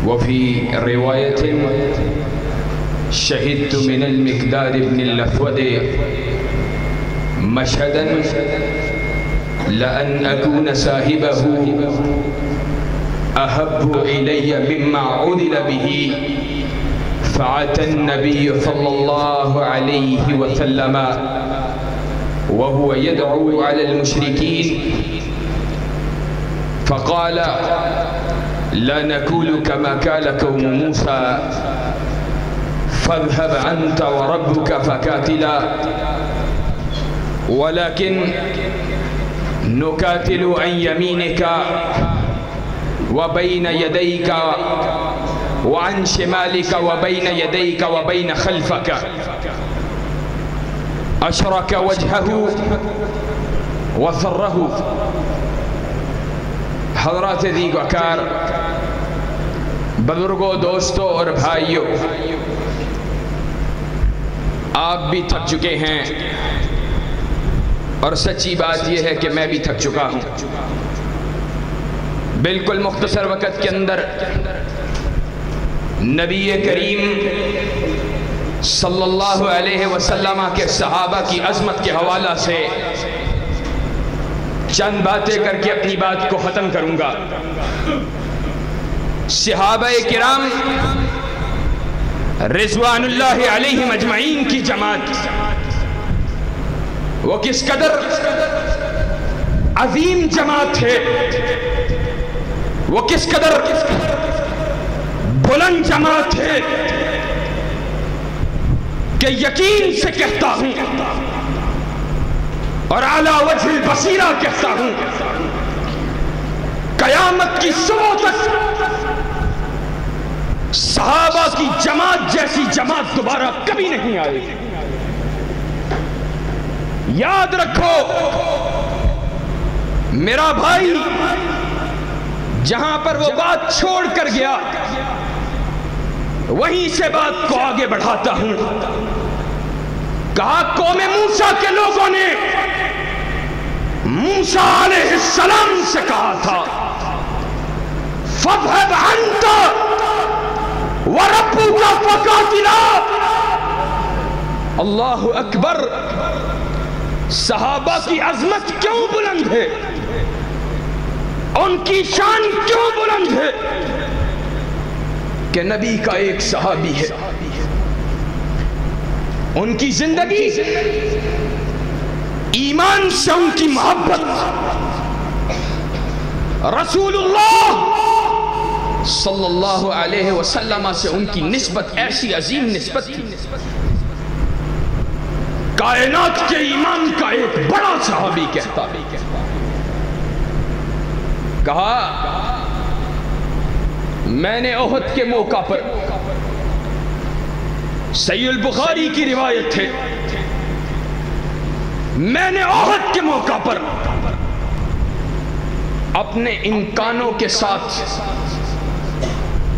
وفي رواية شهدت من المقداد بن الأسود مشهدا لأن أكون صاحبه أحب إلي مما عُدل به فأتى النبي صلى الله عليه وسلم وهو يدعو على المشركين فقال لا نقول كما قال قوم موسى فاذهب أنت وربك فقاتلا ولكن نقاتل عن يمينك وبين يديك وعن شمالك وبين يديك وبين خلفك. أشرك وجهه وسره. حضرات ذی وقار، بزرگوں، دوستوں اور بھائیوں، آپ بھی تھک چکے ہیں اور سچی بات یہ ہے کہ میں بھی تھک چکا ہوں۔ بالکل مختصر وقت کے اندر نبی کریم صلی اللہ علیہ وسلم کے صحابہ کی عظمت کے حوالہ سے چند باتیں کر کے اپنی بات کو ختم کروں گا۔ صحابہ کرام رضوان اللہ علیہم اجمعین کی جماعت وہ کس قدر عظیم جماعت ہے، وہ کس قدر بلند جماعت ہے کہ یقین سے کہتا ہوں اور اعلی وجہ البصیرہ کہتا ہوں، قیامت کی صبح تک صحابہ کی جماعت جیسی جماعت دوبارہ کبھی نہیں آئے گی۔ یاد رکھو میرا بھائی جہاں پر وہ بات چھوڑ کر گیا وہیں سے بات کو آگے بڑھاتا ہوں۔ کہا قوم موسیٰ کے لوگوں نے موسیٰ علیہ السلام سے کہا تھا فَاذْهَبْ أَنْتَ وَرَبُّكَ فَقَاتِلَا۔ اللہ اکبر! صحابہ کی عظمت کیوں بلند ہے، ان کی شان کیوں بلند ہے کہ نبی کا ایک صحابی ہے، ان کی زندگی ایمان سے ان کی محبت، رسول اللہ صلی اللہ علیہ وسلم سے ان کی نسبت ایسی عظیم نسبت تھی، کائنات کے ایمان کا ایک بڑا صحابی کہتا کہا میں نے احد کے موقع پر، صحیح البخاری کی روایت ہے، میں نے احد کے موقع پر اپنے ان کانوں کے ساتھ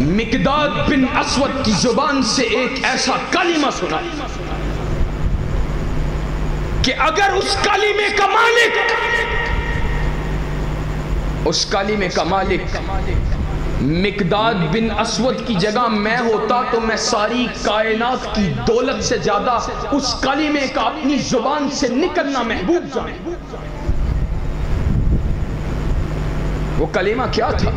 مقداد بن اسود کی زبان سے ایک ایسا کلمہ سنا کہ اگر اس کلمے کا مالک، اس کلمے کا مالک مقداد بن اسود کی جگہ میں ہوتا تو میں ساری کائنات کی دولت سے زیادہ اس کلمے کا اپنی زبان سے نکلنا محبوب جانے۔ وہ کلمہ کیا تھا؟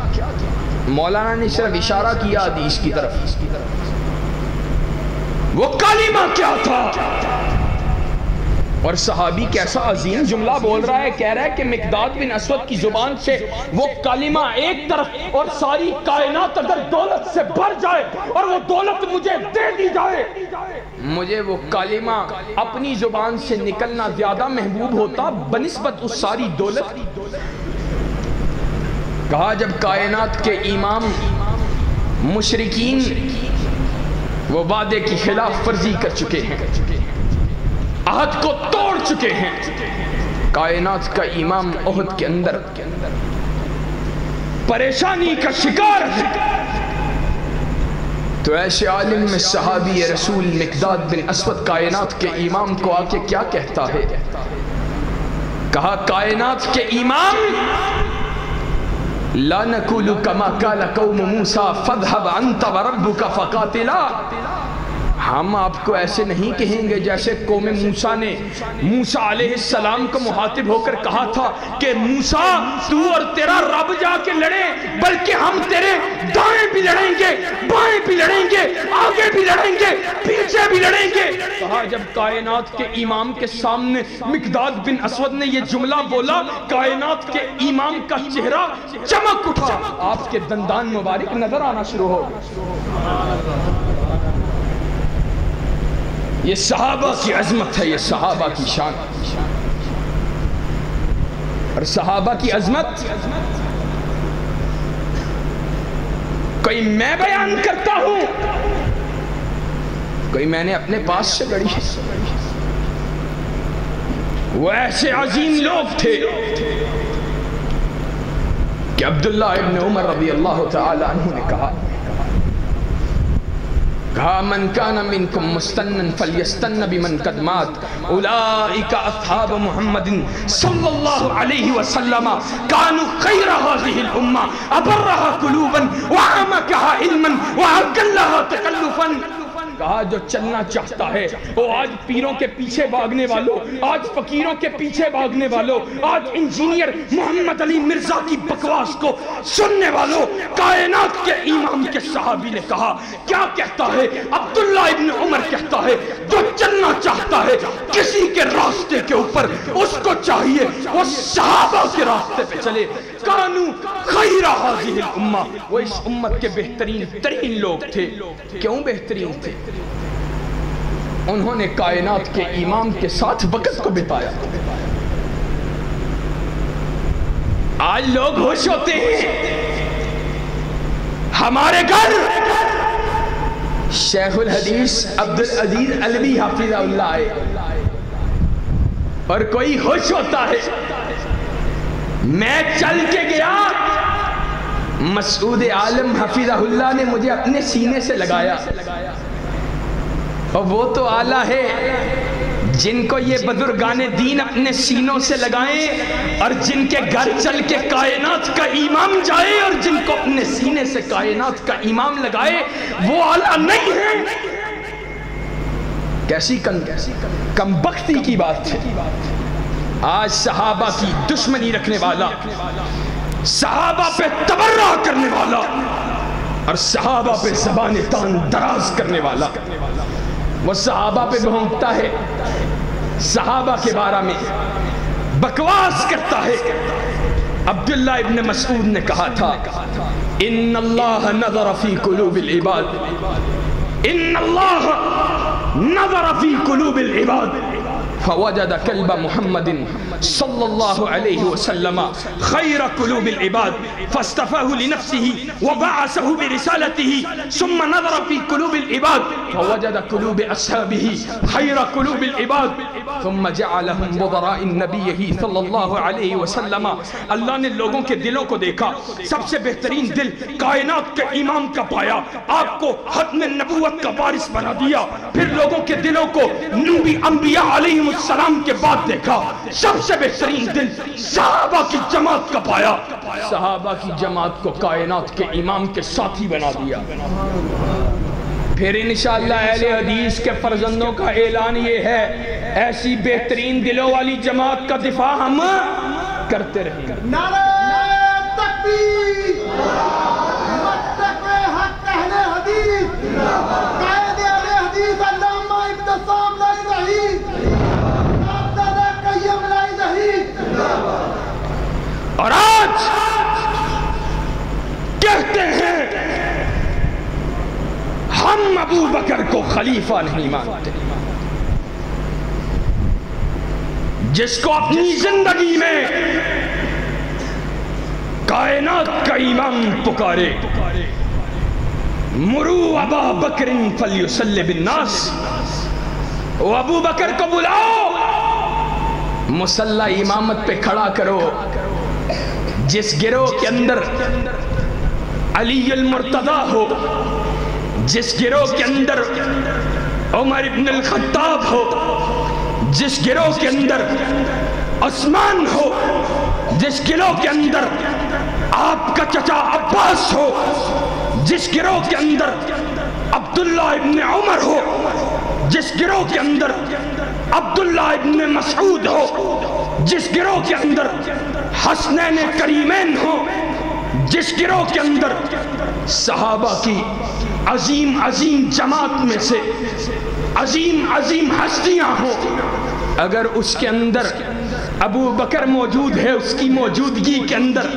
مولانا نے صرف اشارہ کیا حدیث کی طرف۔ وہ کلمہ کیا تھا؟ اور صحابی کیسا عظیم جملہ بول رہا ہے، کہہ رہا ہے کہ مقداد بن اسود کی زبان سے وہ کلمہ ایک طرف اور ساری کائنات اگر دولت سے بھر جائے اور وہ دولت مجھے دے دی جائے، مجھے وہ کلمہ اپنی زبان سے نکلنا زیادہ محبوب ہوتا بنسبت اس ساری دولت۔ کہا جب کائنات کے امام مشرکین وہ وعدے کی خلاف ورزی کر چکے ہیں، عہد کو توڑ چکے ہیں، کائنات کا امام احد کے اندر پریشانی کا شکار ہے، تو ایسے عالم میں صحابی رسول مقداد بن اسود کائنات کے امام کو آ کے کیا کہتا ہے؟ کہا کائنات کے امام لا نقول کما قال قوم موسیٰ فاذهب انت وربک فقاتلا، ہم آپ کو ایسے نہیں کہیں گے جیسے قوم موسیٰ نے موسیٰ علیہ السلام کو مخاطب ہو کر کہا تھا کہ موسیٰ تو اور تیرا رب جا کے لڑیں، بلکہ ہم تیرے دائیں بھی لڑیں گے، بائیں بھی لڑیں گے، آگے بھی لڑیں گے، پیچھے بھی لڑیں گے۔ کہا جب کائنات کے امام کے سامنے مقداد بن اسود نے یہ جملہ بولا، کائنات کے امام کا چہرہ چمک اٹھا، آپ کے دندان مبارک نظر آنا شروع ہو۔ یہ صحابہ کی عظمت ہے، یہ صحابہ کی شان، اور صحابہ کی عظمت کوئی میں بیان کرتا ہوں، کوئی میں نے اپنے پاس سے گڑھی ہے۔ وہ ایسے عظیم لوگ تھے کہ عبداللہ ابن عمر رضی اللہ تعالی عنہ نے کہا من کان منکم مستنن فلیستن بمن قد مات اولئک اصحاب محمد صلی اللہ علیہ وسلم کانوا خیر هذه الامہ ابرها قلوبا واعمقها علما واقلها تکلفا۔ کہا جو چلنا چاہتا ہے وہ آج پیروں کے پیچھے بھاگنے والوں، آج فقیروں کے پیچھے بھاگنے والوں، آج انجینئر محمد علی مرزا کی بکواس کو سننے والوں، کائنات کے امام کے صحابی نے کہا، کیا کہتا ہے؟ عبداللہ ابن عمر کہتا ہے جو چلنا چاہتا ہے کسی کے راستے کے اوپر، اس کو چاہیے وہ صحابہ کے راستے پہ چلے۔ کانو خیر هذه الامہ، وہ اس امت کے بہترین ترین لوگ تھے۔ کیوں بہترین تھے؟ انہوں نے کائنات کے امام کے ساتھ وقت کو بتایا۔ آج لوگ خوش ہوتے ہیں ہمارے گھر شیخ الحدیث عبدالعزیز علوی حافظ اللہ ہے، اور کوئی خوش ہوتا ہے میں چل کے گیا، مسعود عالم حفظہ اللہ نے مجھے اپنے سینے سے لگایا، اور وہ تو اعلیٰ ہے جن کو یہ بزرگان دین اپنے سینوں سے لگائیں، اور جن کے گھر چل کے کائنات کا امام جائے، اور جن کو اپنے سینے سے کائنات کا امام لگائے، وہ اعلیٰ نہیں ہے۔ کیسی کم بختی کی بات ہے۔ آج صحابہ کی دشمنی رکھنے والا، صحابہ پہ تبرہ کرنے والا، اور صحابہ پہ زبان تان دراز کرنے والا، وہ صحابہ پہ بھونکتا ہے، صحابہ کے بارے میں بکواس کرتا ہے۔ عبداللہ ابن مسعود نے کہا تھا ان اللہ نظر فی قلوب العباد، ان اللہ نظر فی قلوب العباد فوجد قلب محمد صلی اللہ علیہ وسلم خیر قلوب العباد فاصطفاه لنفسه وبعثه برسالته ثم نظر في قلوب العباد فوجد قلوب اصحابه خیر قلوب العباد ثم جعلهم وزراء نبیہ صلی اللہ علیہ وسلم۔ اللہ نے لوگوں کے دلوں کو دیکھا، سب سے بہترین دل کائنات کے امام کا پایا، آپ کو ختم نبوت کا وارث بنا دیا، پھر لوگوں کے دلوں کو نبی انبیاء علیہ السلام کے بعد دیکھا، سب سے بہترین دل صحابہ کی جماعت کا پایا، صحابہ کی جماعت کو کائنات کے امام کے ساتھی بنا دیا۔ پھر انشاءاللہ اہل حدیث کے فرزندوں کا اعلان یہ ہے، ایسی بہترین دلوں والی جماعت کا دفاع ہم کرتے رہیں گے۔ نعرہ تکبیر، مستق حق اہل حدیث، قائد اہل حدیث علامہ ابتسام لائی رہی، عبداللہ قیم لائی رہی۔ اور آج کہتے ہیں ہم ابو بکر کو خلیفہ نہیں مانتے، جس کو اپنی زندگی میں کائنات کا امام پکارے، مرو ابا بکر فلیصلی بالناس، وہ ابو بکر کو بلاؤ، مصلی امامت پہ کھڑا کرو۔ جس گروہ کے اندر علی المرتضی ہو، جس گروہ کے اندر عمر ابن الخطاب ہو، جس گروہ کے اندر عثمان ہو، جس گروہ کے اندر آپ کا چچا عباس ہو، جس گروہ کے اندر عبداللہ ابن عمر ہو، جس گروہ کے اندر عبداللہ ابن مسعود ہو، جس گروہ کے اندر حسنین کریمین ہو، جس گروہ کے اندر صحابہ کی عظیم عظیم جماعت میں سے عظیم عظیم ہستیاں ہوں، اگر اس کے اندر ابو بکر موجود ہے، اس کی موجودگی کے اندر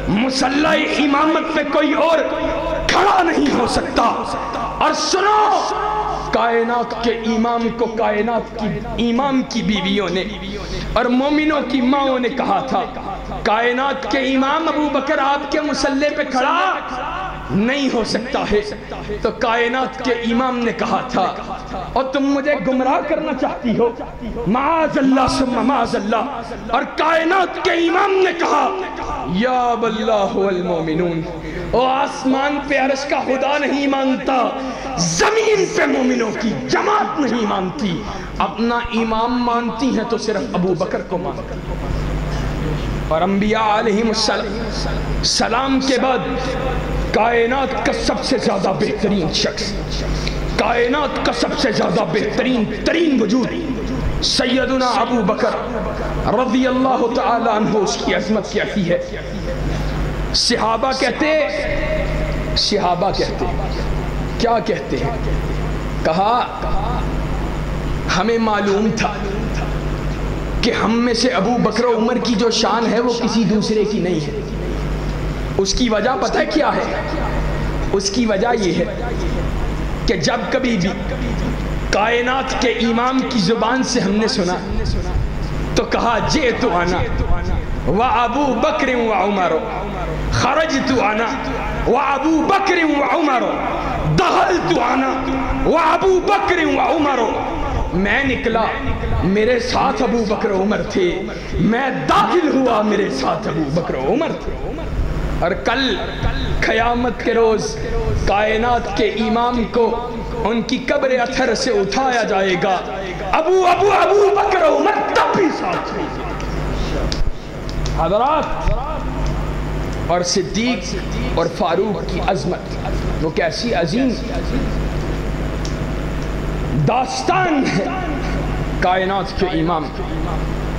مسلح امامت پہ کوئی اور کھڑا نہیں ہو سکتا۔ اور سنو، کائنات کے امام کو کائنات کی امام کی بیویوں نے اور مومنوں کی ماؤں نے کہا تھا، کائنات کے امام ابو بکر آپ کے مسلح پہ کھڑا نہیں ہو سکتا ہے، تو کائنات کے امام نے کہا تھا، اور تم مجھے گمراہ کرنا چاہتی ہو، معاذ اللہ ثم معاذ اللہ۔ اور کائنات کے امام نے کہا، یا باللہ والمومنون، وہ آسمان پہ عرش کا خدا نہیں مانتا، زمین پہ مومنوں کی جماعت نہیں مانتی، اپنا امام مانتی ہیں تو صرف ابو بکر کو مانتی۔ اور انبیاء علیہ السلام کے بعد کائنات کا سب سے زیادہ بہترین شخص، کائنات کا سب سے زیادہ بہترین ترین وجود سیدنا ابو بکر رضی اللہ تعالیٰ عنہ، اس کی عظمت کیسی ہے۔ صحابہ کہتے کیا کہتے ہیں؟ کہا ہمیں معلوم تھا کہ ہم میں سے ابو بکر و عمر کی جو شان ہے وہ کسی دوسرے کی نہیں ہے۔ اس کی وجہ پتہ کیا ہے؟ اس کی وجہ یہ ہے کہ جب کبھی بھی کائنات کے امام کی زبان سے ہم نے سنا تو کہا جئت انا وابو بکر وعمر، خرجت انا وابو بکر وعمر، دخلت انا وابو بکر وعمر، میں نکلا میرے ساتھ ابو بکر عمر تھے، میں داخل ہوا میرے ساتھ ابو بکر عمر تھے۔ اور کل قیامت کے روز کائنات کے امام کو ان کی قبر اثر سے اٹھایا جائے گا، ابو بکر عمر تب بھی ساتھ ہیں۔ حضرات، اور صدیق اور فاروق کی عظمت وہ کیسی عظیم داستان ہے۔ کائنات کے امام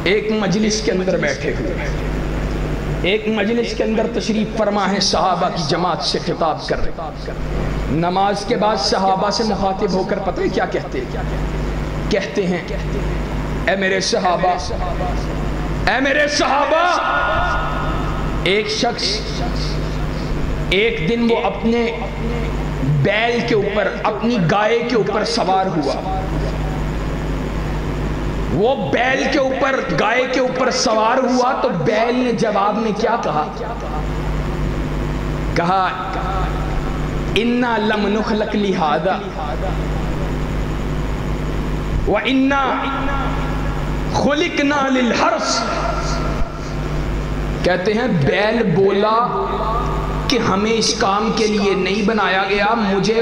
ایک مجلس کے اندر بیٹھے ہوئے، ایک مجلس کے اندر تشریف فرما ہے، صحابہ کی جماعت سے خطاب کر رہے۔ نماز کے بعد صحابہ سے مخاطب ہو کر پتہ ہے کیا کہتے ہیں؟ اے میرے صحابہ، اے میرے صحابہ، ایک شخص ایک دن وہ اپنے بیل کے اوپر، اپنی گائے کے اوپر سوار ہوا، وہ بیل کے اوپر، گائے کے اوپر سوار ہوا تو بیل نے جواب میں کیا کہا؟ کہا اِنَّا لَمْ نُخْلَقْ لِهَذَا وَإِنَّا خُلِقْنَا لِلْحَرْثِ۔ کہتے ہیں بیل بولا کہ ہمیں اس کام کے لیے نہیں بنایا گیا، مجھے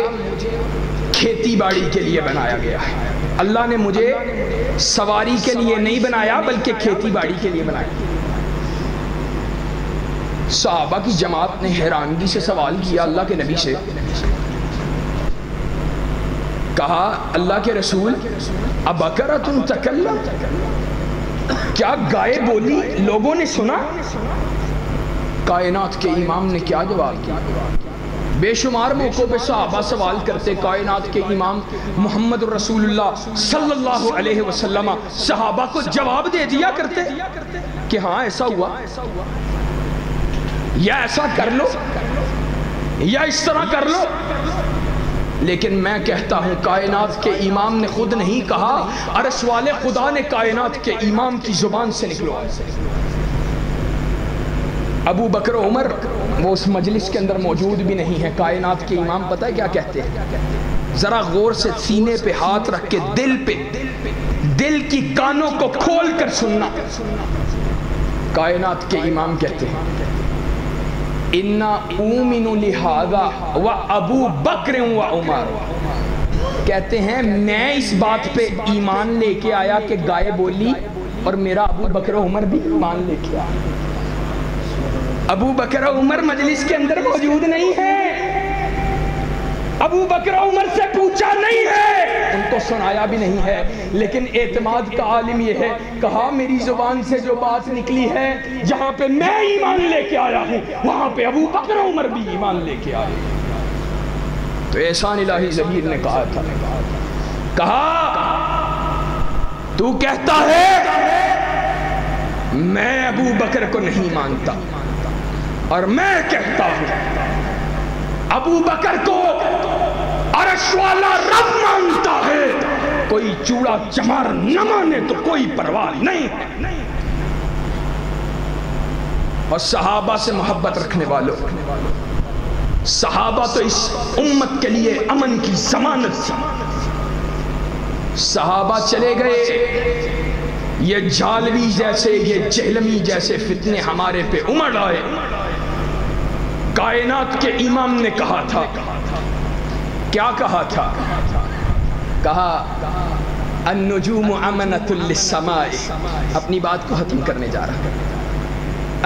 کھیتی باڑی کے لیے بنایا گیا ہے۔ اللہ نے مجھے سواری کے لیے نہیں بنایا بلکہ کھیتی باڑی کے لیے بنایا۔ صحابہ کی جماعت نے حیرانگی سے سوال کیا اللہ کے نبی سے، کہا اللہ کے رسول ابکرۃ تکلم، کیا گائے بولی، لوگوں نے سنا؟ کائنات کے امام نے کیا جواب دیا؟ بے شمار موقعوں پہ صحابہ سوال کرتے، کائنات کے امام محمد رسول اللہ صلی اللہ علیہ وسلم صحابہ کو جواب دے دیا کرتے کہ ہاں ایسا ہوا، یا ایسا کر لو، یا اس طرح کر لو۔ لیکن میں کہتا ہوں کائنات کے امام نے خود نہیں کہا، عرش والے خدا نے کائنات کے امام کی زبان سے نکلو۔ ابو بکر عمر وہ اس مجلس کے اندر موجود بھی نہیں ہے۔ کائنات کے امام پتہ ہے کیا کہتے ہیں؟ ذرا غور سے سینے پہ ہاتھ رکھ کے دل کی کانوں کو کھول کر سننا۔ کائنات کے امام کہتے ہیں اِنَّا أُؤْمِنُ لِهَذَا وَأَبُو بَكْرٍ وَعُمَرٍ، کہتے ہیں میں اس بات پہ ایمان لے کے آیا کہ گائے بولی، اور میرا ابو بکر عمر بھی ایمان لے کے آیا۔ ابو بکر و عمر مجلس کے اندر موجود نہیں ہیں، ابو بکر و عمر سے پوچھا نہیں ہے، ان کو سنایا بھی نہیں ہے، لیکن اعتماد کا عالم یہ ہے، کہا میری زبان سے جو بات نکلی ہے، جہاں پہ میں ایمان لے کے آیا ہوں وہاں پہ ابو بکر و عمر بھی ایمان لے کے آئے۔ تو احسان الہی ظہیر نے کہا تھا، کہا تو کہتا ہے میں ابو بکر کو نہیں مانتا، اور میں کہتا ہوں ابو بکر کو عرش والا رب مانتا ہے، کوئی چوڑا چمار نہ مانے تو کوئی پرواہ نہیں ہے۔ اور صحابہ سے محبت رکھنے والوں، صحابہ تو اس امت کے لیے امن کی ضمانت تھی۔ صحابہ چلے گئے، یہ جالوی جیسے، یہ جہلمی جیسے فتنے ہمارے پہ امڑ آئے۔ کائنات کے امام نے کہا تھا، کیا کہا تھا؟ کہا النجوم امنۃ للسماء، اپنی بات کو ختم کرنے جا رہا ہے،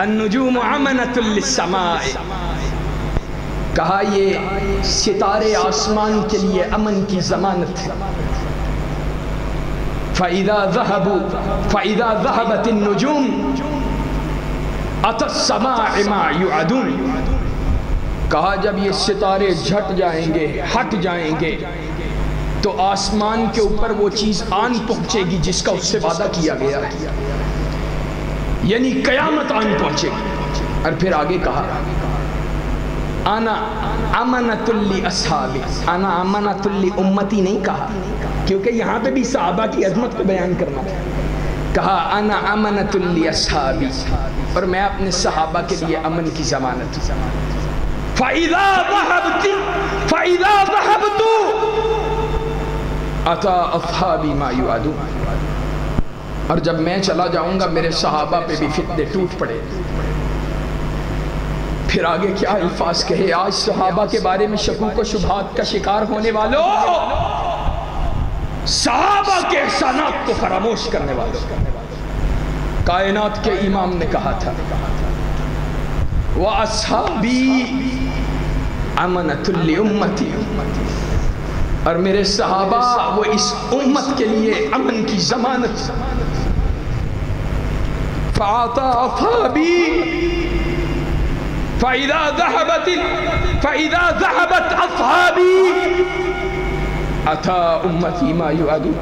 النجوم امنۃ للسماء، کہا یہ ستارے آسمان کے لیے امن کی ضمانت ہے۔ فَإِذَا ذَهَبَتِ النُّجُومُ أَتَى السَّمَاءِ مَا يُعَدُونَ، کہا جب یہ ستارے جھٹ جائیں گے، ہٹ جائیں گے، تو آسمان کے اوپر وہ چیز آن پہنچے گی جس کا اس سے وعدہ کیا گیا ہے، یعنی قیامت آن پہنچے گی۔ اور پھر آگے کہا انا امنۃ لاصحابی، انا امنۃ لامتی نہیں کہا، کیونکہ یہاں پہ بھی صحابہ کی عظمت کو بیان کرنا تھا۔ کہا انا امنۃ لاصحابی، اور میں اپنے صحابہ کے لیے امن کی ضمانت۔ فَإِذَا ذَهَبْتُ أَتَى أَصْحَابِي مَا يُوعَدُونَ، اور جب میں چلا جاؤں گا میرے صحابہ پہ بھی فتنے ٹوٹ پڑے۔ پھر آگے کیا الفاظ کہے، آج صحابہ کے بارے میں شکوک و شبہات کا شکار ہونے والوں، صحابہ کے احسانات کو فراموش کرنے والوں، کائنات کے امام نے کہا تھا وَأَصْحَابِي امنۃ لِأُمَّتِي، اور میرے صحابہ وہ اس امت کے لیے امن کی ضمانت۔ فَعَطَى أَصْحَابِي فَإِذَا ذَهَبَتْ أَصْحَابِي أَتَى أُمَّتِي مَا يُعَدُونَ،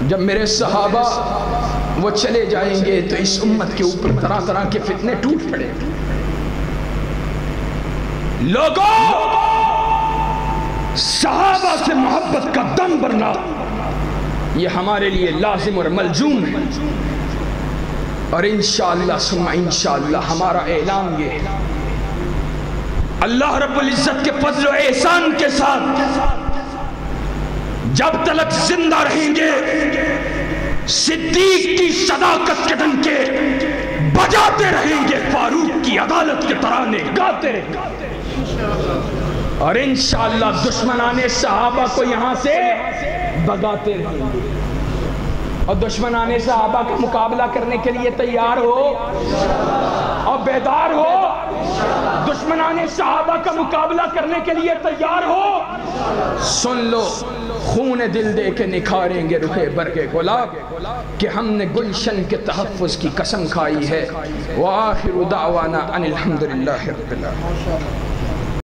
جب میرے صحابہ وہ چلے جائیں گے تو اس امت کے اوپر طرح طرح کے فتنے ٹوٹ پڑے۔ لوگوں، صحابہ سے محبت کا دم بھرنا یہ ہمارے لیے لازم اور ملزوم ہے، اور انشاءاللہ ثم انشاءاللہ ہمارا اعلان یہ ہے، اللہ رب العزت کے فضل و احسان کے ساتھ جب تلک زندہ رہیں گے صدیق کی صداقت کے ڈنکے بجاتے رہیں گے، فاروق کی عدالت کے ترانے گاتے رہیں گے، اور انشاءاللہ دشمنان صحابہ کو یہاں سے بگاتے رہیں گے۔ اور دشمنان صحابہ کا مقابلہ کرنے کے لیے تیار ہو اور بیدار ہو، دشمنان صحابہ کا مقابلہ کرنے کے لیے تیار ہو۔ سن لو، خون دل دے کے نکھاریں گے رخ برگ گلاب، کہ ہم نے گلشن کے تحفظ کی قسم کھائی ہے۔ وآخر دعوانا ان الحمدللہ رب العالمین۔